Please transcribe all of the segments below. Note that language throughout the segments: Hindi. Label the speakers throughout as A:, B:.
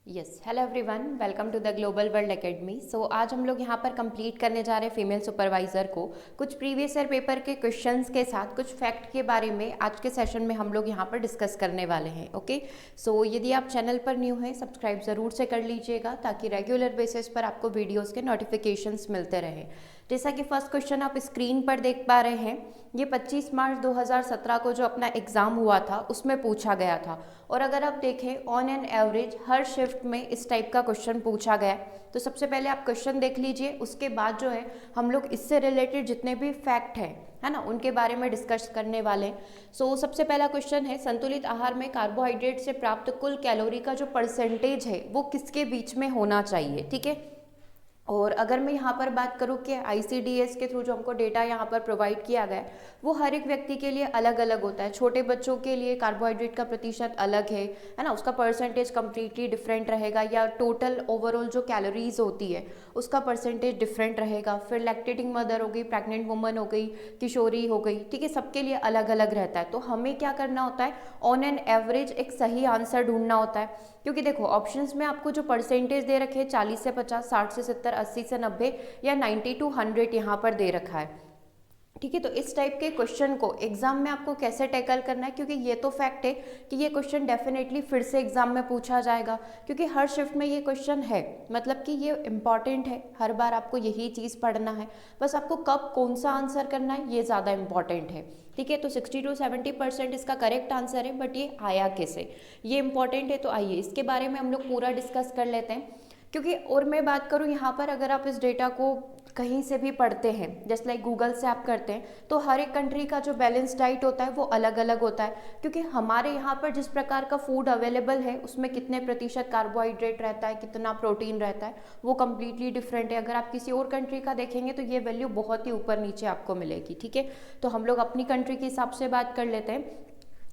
A: Yes, hello everyone, welcome to the global world academy. So आज हम लोग यहाँ पर कंप्लीट करने जा रहे हैं फीमेल सुपरवाइज़र को कुछ प्रीवियस ईयर पेपर के क्वेश्चंस के साथ कुछ फैक्ट के बारे में आज के सेशन में हम लोग यहाँ पर डिस्कस करने वाले हैं। ओके, सो यदि आप चैनल पर न्यू हैं, सब्सक्राइब ज़रूर से कर लीजिएगा ताकि रेगुलर बेसिस पर आपको वीडियोज़ के नोटिफिकेशंस मिलते रहें। जैसा कि फर्स्ट क्वेश्चन आप स्क्रीन पर देख पा रहे हैं, ये 25 मार्च 2017 को जो अपना एग्ज़ाम हुआ था उसमें पूछा गया था। और अगर आप देखें on an average her shift में इस टाइप का क्वेश्चन पूछा गया। तो सबसे पहले आप क्वेश्चन देख लीजिए, उसके बाद जो है हम लोग इससे रिलेटेड जितने भी फैक्ट हैं है ना उनके बारे में डिस्कस करने वाले हैं। सो सबसे पहला क्वेश्चन है, संतुलित आहार में कार्बोहाइड्रेट से प्राप्त कुल कैलोरी का जो परसेंटेज है वो किसके बीच में होना चाहिए। ठीक है, और अगर मैं यहाँ पर बात करूँ कि ICDS के थ्रू जो हमको डेटा यहाँ पर प्रोवाइड किया गया है वो हर एक व्यक्ति के लिए अलग अलग होता है। छोटे बच्चों के लिए कार्बोहाइड्रेट का प्रतिशत अलग है ना, उसका परसेंटेज कम्प्लीटली डिफरेंट रहेगा, या टोटल ओवरऑल जो कैलोरीज होती है उसका परसेंटेज डिफरेंट रहेगा। फिर लैक्टेटिंग मदर हो गई, प्रेग्नेंट वुमन हो गई, किशोरी हो गई, ठीक है, सबके लिए अलग अलग रहता है। तो हमें क्या करना होता है, ऑन एन एवरेज एक सही आंसर ढूंढना होता है। क्योंकि देखो ऑप्शंस में आपको जो परसेंटेज दे रखे हैं 40 से 50, 60 से 70, 80 से 90 या 90 to 100 यहाँ पर दे रखा है। ठीक है, तो इस टाइप के क्वेश्चन को एग्जाम में आपको कैसे टैकल करना है, क्योंकि ये तो फैक्ट है कि ये क्वेश्चन डेफिनेटली फिर से एग्जाम में पूछा जाएगा, क्योंकि हर शिफ्ट में ये क्वेश्चन है, मतलब कि ये इंपॉर्टेंट है, हर बार आपको यही चीज़ पढ़ना है। बस आपको कब कौन सा आंसर करना है ये ज़्यादा इंपॉर्टेंट है। ठीक है, तो 60 to 70% इसका करेक्ट आंसर है, बट ये आया कैसे ये इंपॉर्टेंट है। तो आइए इसके बारे में हम लोग पूरा डिस्कस कर लेते हैं। क्योंकि और मैं बात करूँ यहाँ पर, अगर आप इस डेटा को कहीं से भी पढ़ते हैं, जस्ट लाइक गूगल से आप करते हैं, तो हर एक कंट्री का जो बैलेंस डाइट होता है वो अलग अलग होता है। क्योंकि हमारे यहाँ पर जिस प्रकार का फूड अवेलेबल है उसमें कितने प्रतिशत कार्बोहाइड्रेट रहता है, कितना प्रोटीन रहता है, वो कम्प्लीटली डिफरेंट है। अगर आप किसी और कंट्री का देखेंगे तो ये वैल्यू बहुत ही ऊपर नीचे आपको मिलेगी। ठीक है, तो हम लोग अपनी कंट्री के हिसाब से बात कर लेते हैं।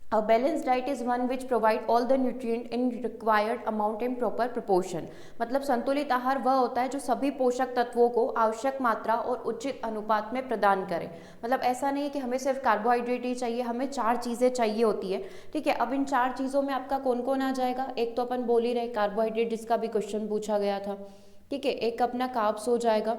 A: A balanced diet is one which provide all the nutrient in required amount in proper proportion। मतलब संतुलित आहार वह होता है जो सभी पोषक तत्वों को आवश्यक मात्रा और उचित अनुपात में प्रदान करे। मतलब ऐसा नहीं है कि हमें सिर्फ कार्बोहाइड्रेट ही चाहिए, हमें 4 चीज़ें चाहिए होती है। ठीक है, अब इन 4 चीज़ों में आपका कौन कौन आ जाएगा। एक तो अपन बोल ही रहे कार्बोहाइड्रेट, जिसका भी क्वेश्चन पूछा गया था। ठीक है, एक अपना कार्ब्स हो जाएगा,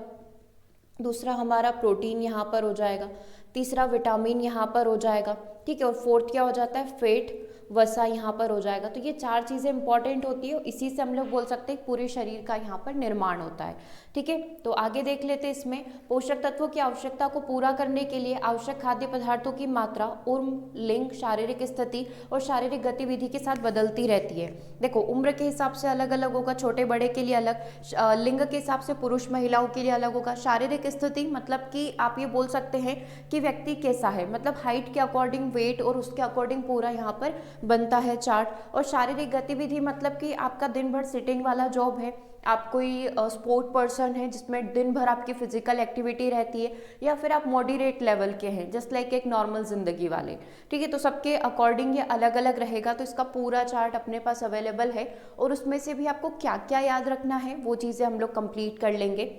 A: दूसरा हमारा प्रोटीन यहाँ पर हो जाएगा, तीसरा विटामिन यहाँ पर हो जाएगा। ठीक है, और फोर्थ क्या हो जाता है, फैट, वसा यहाँ पर हो जाएगा। तो ये 4 चीज़ें इंपॉर्टेंट होती है, इसी से हम लोग बोल सकते हैं पूरे शरीर का यहाँ पर निर्माण होता है। ठीक है, तो आगे देख लेते हैं। इसमें पोषक तत्वों की आवश्यकता को पूरा करने के लिए आवश्यक खाद्य पदार्थों की मात्रा उम्र, लिंग, शारीरिक स्थिति और शारीरिक गतिविधि के साथ बदलती रहती है। देखो उम्र के हिसाब से अलग अलग होगा, छोटे बड़े के लिए अलग, लिंग के हिसाब से पुरुष महिलाओं के लिए अलग होगा, शारीरिक स्थिति मतलब कि आप ये बोल सकते हैं कि व्यक्ति कैसा है, मतलब हाइट के अकॉर्डिंग वेट और उसके अकॉर्डिंग पूरा यहाँ पर बनता है चार्ट। और शारीरिक गतिविधि मतलब कि आपका दिन भर सिटिंग वाला जॉब है, आप कोई स्पोर्ट पर्सन है जिसमें दिन भर आपकी फिजिकल एक्टिविटी रहती है, या फिर आप मॉडरेट लेवल के हैं जस्ट लाइक एक नॉर्मल जिंदगी वाले। ठीक है, तो सबके अकॉर्डिंग ये अलग अलग रहेगा। तो इसका पूरा चार्ट अपने पास अवेलेबल है, और उसमें से भी आपको क्या क्या याद रखना है वो चीज़ें हम लोग कंप्लीट कर लेंगे।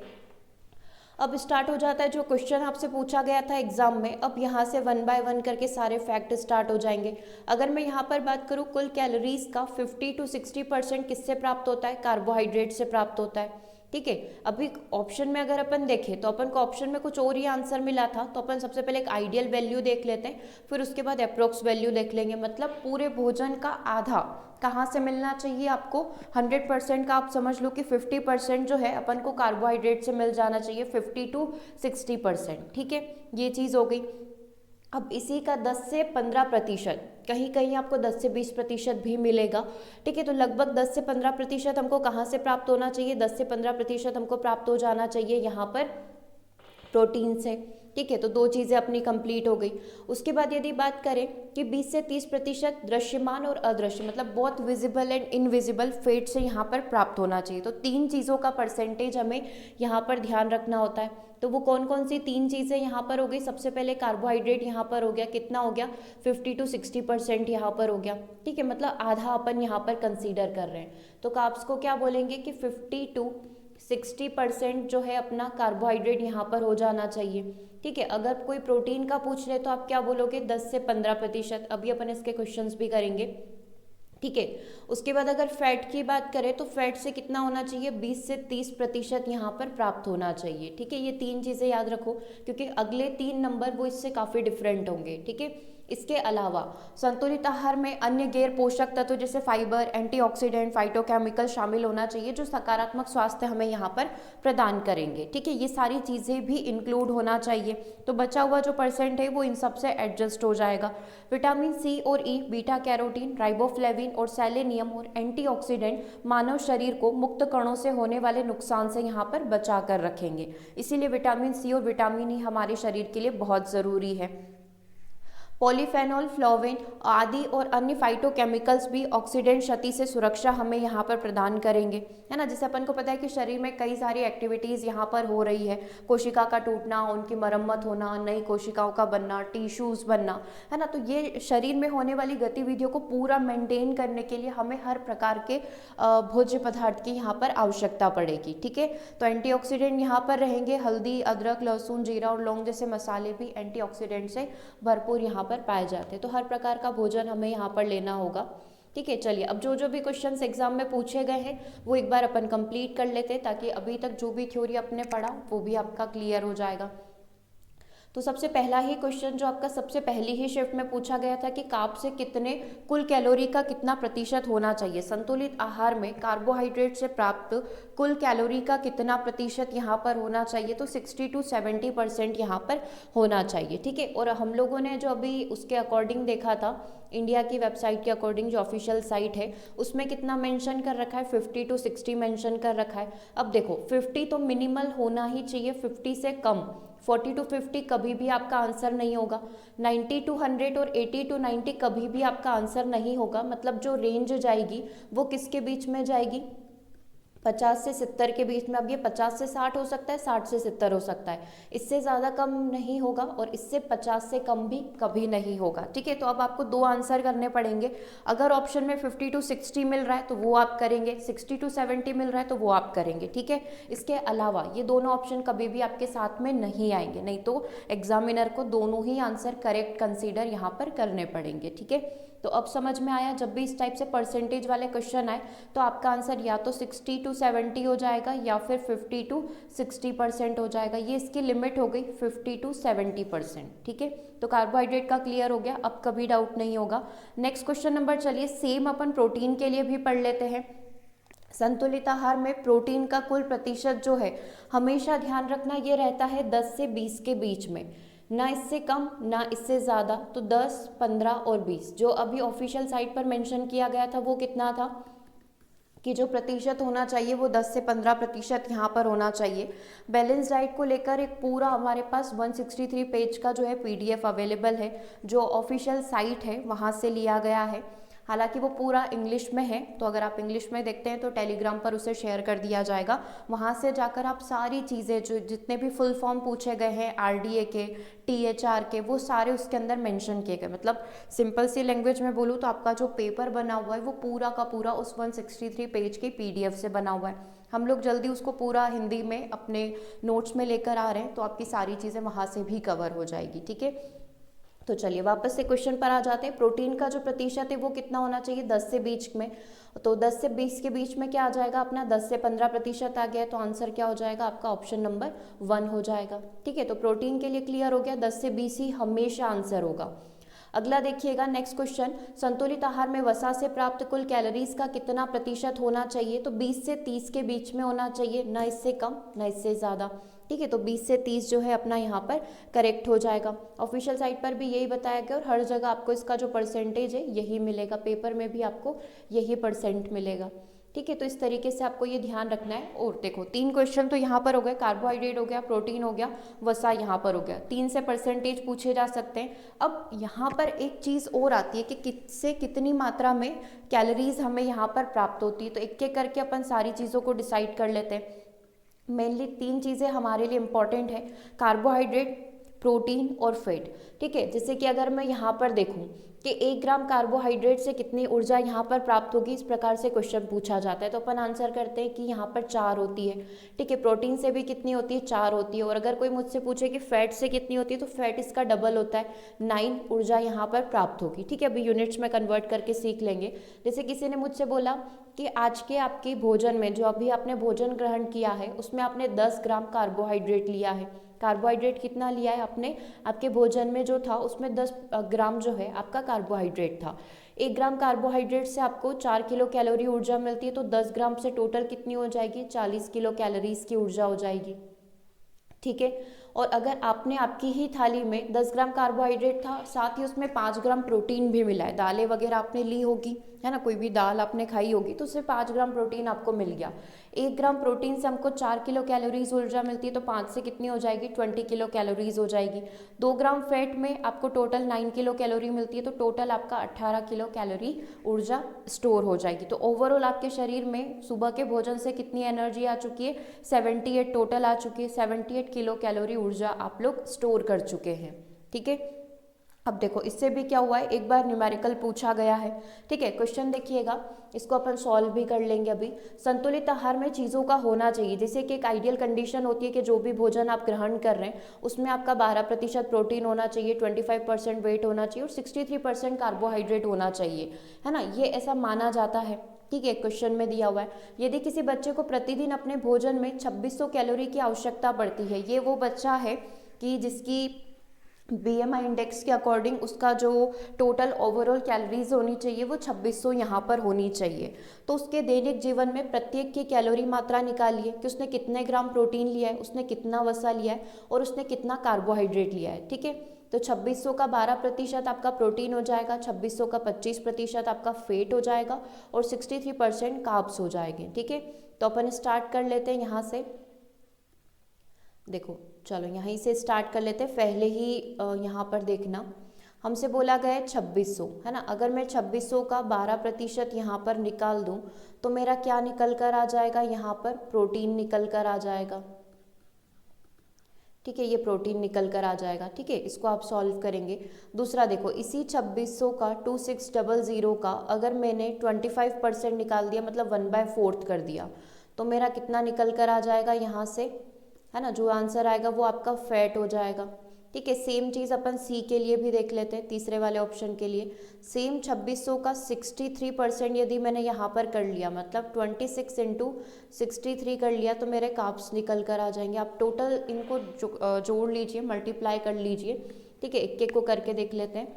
A: अब स्टार्ट हो जाता है जो क्वेश्चन आपसे पूछा गया था एग्जाम में। अब यहाँ से 1 बाय 1 करके सारे फैक्ट स्टार्ट हो जाएंगे। अगर मैं यहाँ पर बात करूँ, कुल कैलोरीज का 50 to 60% किससे प्राप्त होता है, कार्बोहाइड्रेट से प्राप्त होता है। ठीक है, अभी ऑप्शन में अगर अपन देखें तो अपन को ऑप्शन में कुछ और ही आंसर मिला था, तो अपन सबसे पहले एक आइडियल वैल्यू देख लेते हैं, फिर उसके बाद अप्रोक्स वैल्यू देख लेंगे। मतलब पूरे भोजन का आधा कहाँ से मिलना चाहिए आपको, 100% का आप समझ लो कि 50% जो है अपन को कार्बोहाइड्रेट से मिल जाना चाहिए, 50 to 60%। ठीक है, ये चीज़ हो गई। अब इसी का 10 से 15%, कहीं कहीं आपको 10 से 20% भी मिलेगा। ठीक है, तो लगभग 10 से 15% हमको कहाँ से प्राप्त होना चाहिए, 10 से 15% हमको प्राप्त हो जाना चाहिए यहाँ पर प्रोटीन से। ठीक है, तो 2 चीज़ें अपनी कंप्लीट हो गई। उसके बाद यदि बात करें कि 20 से 30% दृश्यमान और अदृश्य मतलब बहुत विजिबल एंड इनविजिबल फैट से यहाँ पर प्राप्त होना चाहिए। तो 3 चीज़ों का परसेंटेज हमें यहाँ पर ध्यान रखना होता है। तो वो कौन कौन सी 3 चीज़ें यहाँ पर हो गई, सबसे पहले कार्बोहाइड्रेट यहाँ पर हो गया, कितना हो गया, 50 to 60% यहाँ पर हो गया। ठीक है, मतलब आधा अपन यहाँ पर कंसीडर कर रहे हैं। तो कार्ब्स को क्या बोलेंगे कि 50 to 60% जो है अपना कार्बोहाइड्रेट यहाँ पर हो जाना चाहिए। ठीक है, अगर कोई प्रोटीन का पूछ ले तो आप क्या बोलोगे, 10 से 15%। अभी अपन इसके क्वेश्चंस भी करेंगे। ठीक है। उसके बाद अगर फैट की बात करें तो फैट से कितना होना चाहिए, 20 से 30% यहाँ पर प्राप्त होना चाहिए। ठीक है, ये तीन चीज़ें याद रखो क्योंकि अगले 3 नंबर वो इससे काफ़ी डिफरेंट होंगे। ठीक है, इसके अलावा संतुलित आहार में अन्य गैर पोषक तत्व जैसे फाइबर, एंटीऑक्सीडेंट, फाइटोकेमिकल शामिल होना चाहिए जो सकारात्मक स्वास्थ्य हमें यहाँ पर प्रदान करेंगे। ठीक है, ये सारी चीज़ें भी इंक्लूड होना चाहिए। तो बचा हुआ जो परसेंट है वो इन सब से एडजस्ट हो जाएगा। विटामिन सी और ई, बीटा कैरोटीन, राइबोफ्लेविन और सेलेनियम और एंटीऑक्सीडेंट मानव शरीर को मुक्त कणों से होने वाले नुकसान से यहाँ पर बचा कर रखेंगे। इसीलिए विटामिन सी और विटामिन ई हमारे शरीर के लिए बहुत ज़रूरी है। पॉलीफेनॉल, फ्लोवेन आदि और अन्य फाइटोकेमिकल्स भी ऑक्सीडेंट क्षति से सुरक्षा हमें यहाँ पर प्रदान करेंगे, है ना। जैसे अपन को पता है कि शरीर में कई सारी एक्टिविटीज़ यहाँ पर हो रही है, कोशिका का टूटना, उनकी मरम्मत होना, नई कोशिकाओं का बनना, टिश्यूज़ बनना, है ना। तो ये शरीर में होने वाली गतिविधियों को पूरा मेंटेन करने के लिए हमें हर प्रकार के भोज्य पदार्थ की यहाँ पर आवश्यकता पड़ेगी। ठीक है, तो एंटीऑक्सीडेंट यहाँ पर रहेंगे, हल्दी, अदरक, लहसुन, जीरा और लौंग जैसे मसाले भी एंटीऑक्सीडेंट से भरपूर यहाँ पर पाए जाते हैं। तो हर प्रकार का भोजन हमें यहाँ पर लेना होगा। ठीक है, चलिए अब जो जो भी क्वेश्चंस एग्जाम में पूछे गए हैं वो एक बार अपन कंप्लीट कर लेते हैं ताकि अभी तक जो भी थ्योरी अपने पढ़ा वो भी आपका क्लियर हो जाएगा। तो सबसे पहला ही क्वेश्चन जो आपका सबसे पहली ही शिफ्ट में पूछा गया था कि कार्ब से कितने कुल कैलोरी का कितना प्रतिशत होना चाहिए। संतुलित आहार में कार्बोहाइड्रेट से प्राप्त कुल कैलोरी का कितना प्रतिशत यहाँ पर होना चाहिए, तो 60 to 70% यहाँ पर होना चाहिए। ठीक है, और हम लोगों ने जो अभी उसके अकॉर्डिंग देखा था, इंडिया की वेबसाइट के अकॉर्डिंग जो ऑफिशियल साइट है उसमें कितना मेंशन कर रखा है, 50 to 60 मेंशन कर रखा है। अब देखो 50 तो मिनिमल होना ही चाहिए, 50 से कम 40 to 50 कभी भी आपका आंसर नहीं होगा। 90 to 100 और 80 to 90 कभी भी आपका आंसर नहीं होगा। मतलब जो रेंज जाएगी वो किसके बीच में जाएगी, 50 से 70 के बीच में। अब ये 50 से 60 हो सकता है, 60 से 70 हो सकता है, इससे ज़्यादा कम नहीं होगा और इससे 50 से कम भी कभी नहीं होगा। ठीक है, तो अब आपको दो आंसर करने पड़ेंगे। अगर ऑप्शन में 50 to 60 मिल रहा है तो वो आप करेंगे, 60 to 70 मिल रहा है तो वो आप करेंगे। ठीक है, इसके अलावा ये दोनों ऑप्शन कभी भी आपके साथ में नहीं आएंगे, नहीं तो एग्जामिनर को दोनों ही आंसर करेक्ट कंसीडर यहाँ पर करने पड़ेंगे। ठीक है, तो अब समझ में आया, जब भी इस टाइप से परसेंटेज वाले क्वेश्चन आए तो आपका आंसर या तो 60 to 70 हो जाएगा या फिर 50 to 60% हो जाएगा। ये इसकी लिमिट हो गई 50 to 70%। ठीक है, तो कार्बोहाइड्रेट का क्लियर हो गया, अब कभी डाउट नहीं होगा। नेक्स्ट क्वेश्चन नंबर, चलिए सेम अपन प्रोटीन के लिए भी पढ़ लेते हैं। संतुलित आहार में प्रोटीन का कुल प्रतिशत जो है हमेशा ध्यान रखना ये रहता है 10 से 20 के बीच में, ना इससे कम ना इससे ज़्यादा। तो 10, 15 और 20 जो अभी ऑफिशियल साइट पर मेंशन किया गया था वो कितना था कि जो प्रतिशत होना चाहिए वो 10 से 15% यहाँ पर होना चाहिए। बैलेंस डाइट को लेकर एक पूरा हमारे पास 163 पेज का जो है PDF अवेलेबल है, जो ऑफिशियल साइट है वहाँ से लिया गया है। हालांकि वो पूरा इंग्लिश में है, तो अगर आप इंग्लिश में देखते हैं तो टेलीग्राम पर उसे शेयर कर दिया जाएगा। वहाँ से जाकर आप सारी चीज़ें जो जितने भी फुल फॉर्म पूछे गए हैं RDA के, THR के, वो सारे उसके अंदर मेंशन किए गए। मतलब सिंपल सी लैंग्वेज में बोलूँ तो आपका जो पेपर बना हुआ है वो पूरा का पूरा उस 163 पेज की PDF से बना हुआ है। हम लोग जल्दी उसको पूरा हिंदी में अपने नोट्स में लेकर आ रहे हैं, तो आपकी सारी चीज़ें वहाँ से भी कवर हो जाएगी। ठीक है, तो चलिए वापस से क्वेश्चन पर आ जाते हैं। प्रोटीन का जो प्रतिशत है वो कितना होना चाहिए, 10 से 20 में। तो 10 से 20 के बीच में क्या आ जाएगा अपना, 10 से 15% आ गया है, तो आंसर क्या हो जाएगा आपका, ऑप्शन नंबर 1 हो जाएगा। ठीक है, तो प्रोटीन के लिए क्लियर हो गया, 10 से 20 ही हमेशा आंसर होगा। अगला देखिएगा नेक्स्ट क्वेश्चन, संतुलित आहार में वसा से प्राप्त कुल कैलोरीज का कितना प्रतिशत होना चाहिए, तो 20 से 30 के बीच में होना चाहिए, ना इससे कम ना इससे ज़्यादा। ठीक है, तो 20 से 30 जो है अपना यहाँ पर करेक्ट हो जाएगा। ऑफिशियल साइट पर भी यही बताया गया और हर जगह आपको इसका जो परसेंटेज है यही मिलेगा, पेपर में भी आपको यही % मिलेगा। ठीक है, तो इस तरीके से आपको ये ध्यान रखना है। और देखो 3 क्वेश्चन तो यहाँ पर हो गए, कार्बोहाइड्रेट हो गया, प्रोटीन हो गया, वसा यहाँ पर हो गया, 3 से परसेंटेज पूछे जा सकते हैं। अब यहाँ पर एक चीज़ और आती है कि किससे कितनी मात्रा में कैलोरीज हमें यहाँ पर प्राप्त होती है। तो एक एक करके अपन सारी चीज़ों को डिसाइड कर लेते हैं। मेनली 3 चीज़ें हमारे लिए इम्पॉर्टेंट है, कार्बोहाइड्रेट, प्रोटीन और फैट। ठीक है, जैसे कि अगर मैं यहाँ पर देखूँ कि 1 ग्राम कार्बोहाइड्रेट से कितनी ऊर्जा यहाँ पर प्राप्त होगी, इस प्रकार से क्वेश्चन पूछा जाता है, तो अपन आंसर करते हैं कि यहाँ पर 4 होती है। ठीक है, प्रोटीन से भी कितनी होती है, 4 होती है। और अगर कोई मुझसे पूछे कि फैट से कितनी होती है, तो फैट इसका डबल होता है, 9 ऊर्जा यहाँ पर प्राप्त होगी। ठीक है, अभी यूनिट्स में कन्वर्ट करके सीख लेंगे। जैसे किसी ने मुझसे बोला कि आज के आपके भोजन में, जो अभी आपने भोजन ग्रहण किया है, उसमें आपने 10 ग्राम कार्बोहाइड्रेट लिया है। कार्बोहाइड्रेट कितना लिया है आपने, आपके भोजन में जो था उसमें 10 ग्राम जो है आपका कार्बोहाइड्रेट था। 1 ग्राम कार्बोहाइड्रेट से आपको 4 किलो कैलोरी ऊर्जा मिलती है, तो 10 ग्राम से टोटल कितनी हो जाएगी, 40 किलो कैलोरीज की ऊर्जा हो जाएगी। ठीक है, और अगर आपने आपकी ही थाली में 10 ग्राम कार्बोहाइड्रेट था, साथ ही उसमें 5 ग्राम प्रोटीन भी मिला है, दालें वगैरह आपने ली होगी, है ना, कोई भी दाल आपने खाई होगी, तो उससे 5 ग्राम प्रोटीन आपको मिल गया। 1 ग्राम प्रोटीन से हमको 4 किलो कैलोरीज ऊर्जा मिलती है, तो 5 से कितनी हो जाएगी, 20 किलो कैलोरीज हो जाएगी। 2 ग्राम फैट में आपको टोटल 9 किलो कैलोरी मिलती है, तो टोटल आपका 18 किलो कैलोरी ऊर्जा स्टोर हो जाएगी। तो ओवरऑल आपके शरीर में सुबह के भोजन से कितनी एनर्जी आ चुकी है, 78 टोटल आ चुकी है, 78 किलो कैलोरी ऊर्जा आप लोग स्टोर कर चुके हैं। ठीक है, अब देखो इससे भी क्या हुआ है, एक बार न्यूमेरिकल पूछा गया है। ठीक है, क्वेश्चन देखिएगा, इसको अपन सॉल्व भी कर लेंगे अभी। संतुलित आहार में चीज़ों का होना चाहिए, जैसे कि एक आइडियल कंडीशन होती है कि जो भी भोजन आप ग्रहण कर रहे हैं उसमें आपका 12% प्रोटीन होना चाहिए, 25% वेट होना चाहिए और 63% कार्बोहाइड्रेट होना चाहिए, है ना, ये ऐसा माना जाता है। ठीक है, क्वेश्चन में दिया हुआ है, यदि किसी बच्चे को प्रतिदिन अपने भोजन में 2600 कैलोरी की आवश्यकता पड़ती है, ये वो बच्चा है कि जिसकी BMI इंडेक्स के अकॉर्डिंग उसका जो टोटल ओवरऑल कैलोरीज होनी चाहिए वो 2600 यहाँ पर होनी चाहिए, तो उसके दैनिक जीवन में प्रत्येक की कैलोरी मात्रा निकालिए कि उसने कितने ग्राम प्रोटीन लिया है, उसने कितना वसा लिया है और उसने कितना कार्बोहाइड्रेट लिया है। ठीक है, तो 2600 का 12% आपका प्रोटीन हो जाएगा, 2600 का 25% आपका फैट हो जाएगा और 63% कार्ब्स हो जाएंगे। ठीक है, तो अपन स्टार्ट कर लेते हैं यहाँ से। देखो चलो यहीं से स्टार्ट कर लेते हैं, पहले ही यहाँ पर देखना हमसे बोला गया है 2600, है ना, अगर मैं 2600 का 12% यहाँ पर निकाल दूँ तो मेरा क्या निकल कर आ जाएगा, यहाँ पर प्रोटीन निकल कर आ जाएगा। ठीक है, ये प्रोटीन निकल कर आ जाएगा। ठीक है, इसको आप सॉल्व करेंगे। दूसरा देखो, इसी 2600 का 2600 का अगर मैंने 25% निकाल दिया, मतलब 1/4 कर दिया, तो मेरा कितना निकल कर आ जाएगा यहाँ से, है ना, जो आंसर आएगा वो आपका फैट हो जाएगा। ठीक है, सेम चीज़ अपन सी के लिए भी देख लेते हैं, तीसरे वाले ऑप्शन के लिए। सेम 2600 का 63% यदि मैंने यहाँ पर कर लिया, मतलब 26 इंटू 63 कर लिया, तो मेरे कार्ब्स निकल कर आ जाएंगे। आप टोटल इनको जोड़ लीजिए, मल्टीप्लाई कर लीजिए। ठीक है, एक एक को करके देख लेते हैं।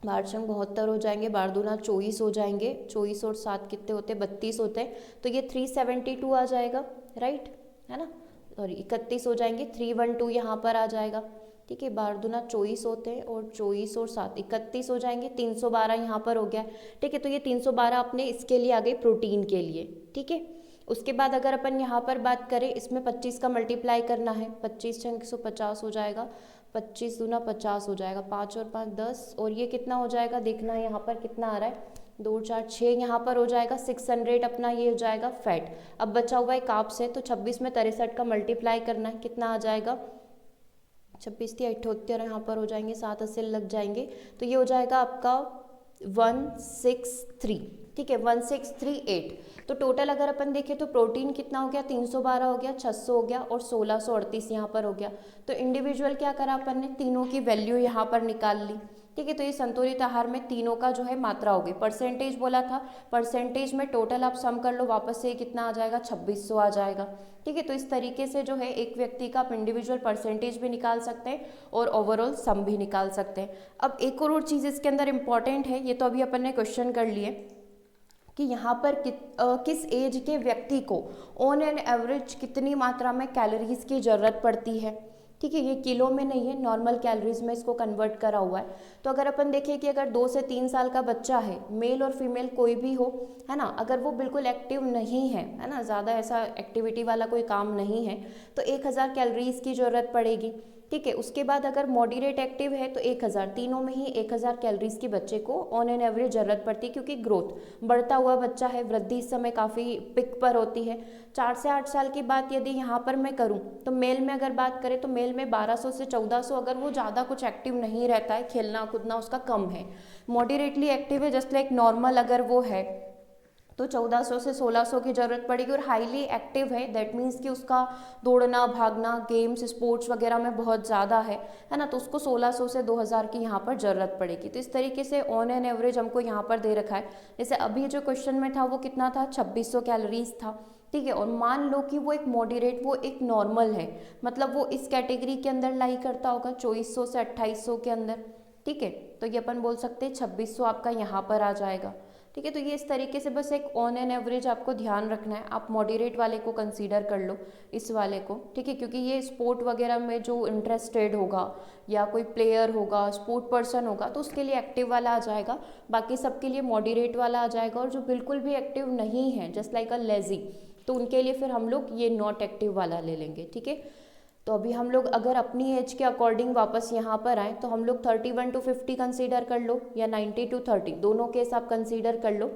A: 12 72 हो जाएंगे, 12 दूना 24 हो जाएंगे, 24 और 7 कितने होते हैं, 32 होते हैं, तो ये 372 आ जाएगा, राइट, है ना, सॉरी 31 हो जाएंगे, 312 यहाँ पर आ जाएगा। ठीक है, 12 दूना 24 होते हैं और 24 और 7 31 हो जाएंगे, 312 यहाँ पर हो गया। ठीक है, तो ये 312 अपने इसके लिए आ गई, प्रोटीन के लिए। ठीक है, उसके बाद अगर अपन यहाँ पर बात करें, इसमें 25 का मल्टीप्लाई करना है, 25 छंग 150 हो जाएगा, 25 दूना 50 हो जाएगा, 5 और 5 10, और ये कितना हो जाएगा, देखना है यहाँ पर कितना आ रहा है, 2 4 6 यहाँ पर हो जाएगा, 600 अपना ये हो जाएगा फैट। अब बचा हुआ है कार्ब्स है, तो 26 में 63 का मल्टीप्लाई करना है, कितना आ जाएगा, 26 की 78 यहाँ पर हो जाएंगे, 7 अस्सी लग जाएंगे, तो ये हो जाएगा आपका 163। ठीक है, 1638। तो टोटल अगर अपन देखें तो प्रोटीन कितना हो गया, 312 हो गया, 600 हो गया और 1638 यहाँ पर हो गया। तो इंडिविजुअल क्या करा अपन ने, तीनों की वैल्यू यहाँ पर निकाल ली। ठीक है, तो ये संतुलित आहार में तीनों का जो है मात्रा होगी। परसेंटेज बोला था, परसेंटेज में टोटल आप सम कर लो, वापस से कितना आ जाएगा, 2600 आ जाएगा। ठीक है, तो इस तरीके से जो है एक व्यक्ति का आप इंडिविजुअल परसेंटेज भी निकाल सकते हैं और ओवरऑल सम भी निकाल सकते हैं। अब एक और चीज़ इसके अंदर इंपॉर्टेंट है, ये तो अभी अपन ने क्वेश्चन कर लिए कि यहाँ पर किस एज के व्यक्ति को ऑन एन एवरेज कितनी मात्रा में कैलोरीज की ज़रूरत पड़ती है। ठीक है, ये किलो में नहीं है, नॉर्मल कैलोरीज में इसको कन्वर्ट करा हुआ है। तो अगर अपन देखें कि अगर 2 से 3 साल का बच्चा है, मेल और फीमेल कोई भी हो, है ना, अगर वो बिल्कुल एक्टिव नहीं है ना, ज़्यादा ऐसा एक्टिविटी वाला कोई काम नहीं है, तो 1000 कैलोरीज की ज़रूरत पड़ेगी। ठीक है। उसके बाद अगर मॉडरेट एक्टिव है तो 1000, तीनों में ही 1000 कैलोरीज की बच्चे को ऑन एन एवरेज ज़रूरत पड़ती है, क्योंकि ग्रोथ बढ़ता हुआ बच्चा है, वृद्धि इस समय काफ़ी पिक पर होती है। 4 से 8 साल की बात यदि यहाँ पर मैं करूँ तो मेल में अगर बात करें तो मेल में 1200 से 1400, अगर वो ज़्यादा कुछ एक्टिव नहीं रहता है, खेलना कूदना उसका कम है। मॉडरेटली एक्टिव है जस्ट लाइक नॉर्मल अगर वो है तो 1400 से 1600 की ज़रूरत पड़ेगी। और हाईली एक्टिव है दैट मीन्स कि उसका दौड़ना भागना गेम्स स्पोर्ट्स वगैरह में बहुत ज़्यादा है ना, तो उसको 1600 से 2000 की यहाँ पर ज़रूरत पड़ेगी। तो इस तरीके से ऑन एन एवरेज हमको यहाँ पर दे रखा है। जैसे अभी जो क्वेश्चन में था वो कितना था, 2600 कैलोरीज था, ठीक है। और मान लो कि वो एक मॉडरेट, वो एक नॉर्मल है, मतलब वो इस कैटेगरी के अंदर लाई करता होगा 2400 से 2800 के अंदर, ठीक है। तो ये अपन बोल सकते हैं 2600 आपका यहाँ पर आ जाएगा, ठीक है। तो ये इस तरीके से बस एक ऑन एन एवरेज आपको ध्यान रखना है। आप मॉडरेट वाले को कंसीडर कर लो, इस वाले को, ठीक है, क्योंकि ये स्पोर्ट वगैरह में जो इंटरेस्टेड होगा या कोई प्लेयर होगा, स्पोर्ट पर्सन होगा, तो उसके लिए एक्टिव वाला आ जाएगा। बाकी सबके लिए मॉडरेट वाला आ जाएगा। और जो बिल्कुल भी एक्टिव नहीं है जस्ट लाइक अ लेजी, तो उनके लिए फिर हम लोग ये नॉट एक्टिव वाला ले लेंगे, ठीक है। तो अभी हम लोग अगर अपनी एज के अकॉर्डिंग वापस यहाँ पर आए तो हम लोग 31 to 50 कंसीडर कर लो या 90 to 30, दोनों केस आप कंसीडर कर लो।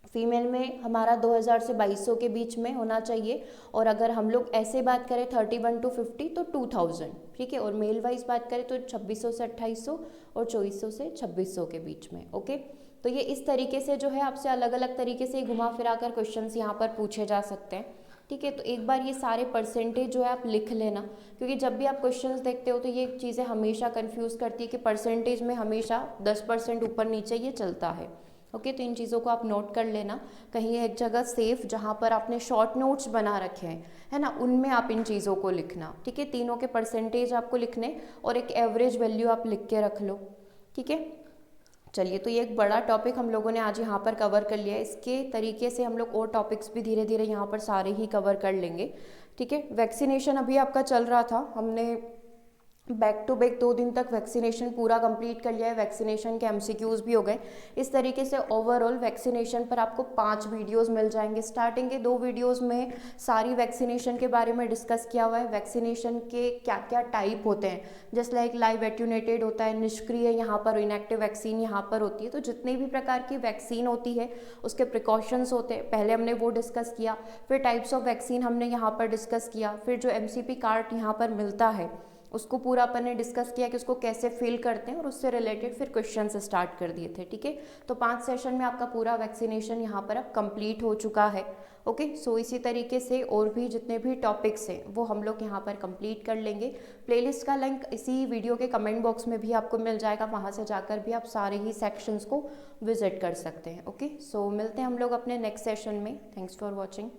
A: फीमेल में हमारा 2000 से 2200 के बीच में होना चाहिए। और अगर हम लोग ऐसे बात करें 31 to 50 तो 2000, ठीक है। और मेल वाइज बात करें तो 2600 से 2800 और 2400 से 2600 के बीच में, ओके। तो ये इस तरीके से जो है आपसे अलग अलग तरीके से घुमा फिरा कर क्वेश्चंस यहाँ पर पूछे जा सकते हैं, ठीक है। तो एक बार ये सारे परसेंटेज जो है आप लिख लेना, क्योंकि जब भी आप क्वेश्चंस देखते हो तो ये चीज़ें हमेशा कंफ्यूज करती है कि परसेंटेज में हमेशा 10% ऊपर नीचे ये चलता है, ओके। तो इन चीज़ों को आप नोट कर लेना कहीं एक जगह सेफ, जहाँ पर आपने शॉर्ट नोट्स बना रखे हैं, है ना, उनमें आप इन चीज़ों को लिखना, ठीक है। तीनों के परसेंटेज आपको लिखने और एक एवरेज वैल्यू आप लिख के रख लो, ठीक है। चलिए, तो ये एक बड़ा टॉपिक हम लोगों ने आज यहाँ पर कवर कर लिया है। इसके तरीके से हम लोग और टॉपिक्स भी धीरे धीरे यहाँ पर सारे ही कवर कर लेंगे, ठीक है। वैक्सीनेशन अभी आपका चल रहा था, हमने बैक टू बैक 2 दिन तक वैक्सीनेशन पूरा कंप्लीट कर लिया है। वैक्सीनेशन के एमसीक्यूज भी हो गए। इस तरीके से ओवरऑल वैक्सीनेशन पर आपको 5 वीडियोस मिल जाएंगे। स्टार्टिंग के 2 वीडियोस में सारी वैक्सीनेशन के बारे में डिस्कस किया हुआ है। वैक्सीनेशन के क्या क्या टाइप होते हैं, जस्ट लाइक लाइव एट्यूनेटेड होता है, निष्क्रिय यहाँ पर, इनएक्टिव वैक्सीन यहाँ पर होती है। तो जितने भी प्रकार की वैक्सीन होती है उसके प्रिकॉशंस होते हैं, पहले हमने वो डिस्कस किया। फिर टाइप्स ऑफ वैक्सीन हमने यहाँ पर डिस्कस किया। फिर जो एमसीपी कार्ड यहाँ पर मिलता है उसको पूरा अपन ने डिस्कस किया कि उसको कैसे फिल करते हैं, और उससे रिलेटेड फिर क्वेश्चन से स्टार्ट कर दिए थे, ठीक है। तो 5 सेशन में आपका पूरा वैक्सीनेशन यहाँ पर अब कंप्लीट हो चुका है, ओके। सो इसी तरीके से और भी जितने भी टॉपिक्स हैं वो हम लोग यहाँ पर कंप्लीट कर लेंगे। प्लेलिस्ट का लिंक इसी वीडियो के कमेंट बॉक्स में भी आपको मिल जाएगा, वहाँ से जाकर भी आप सारे ही सेक्शंस को विजिट कर सकते हैं, ओके। सो मिलते हैं हम लोग अपने नेक्स्ट सेशन में। Thanks for watching.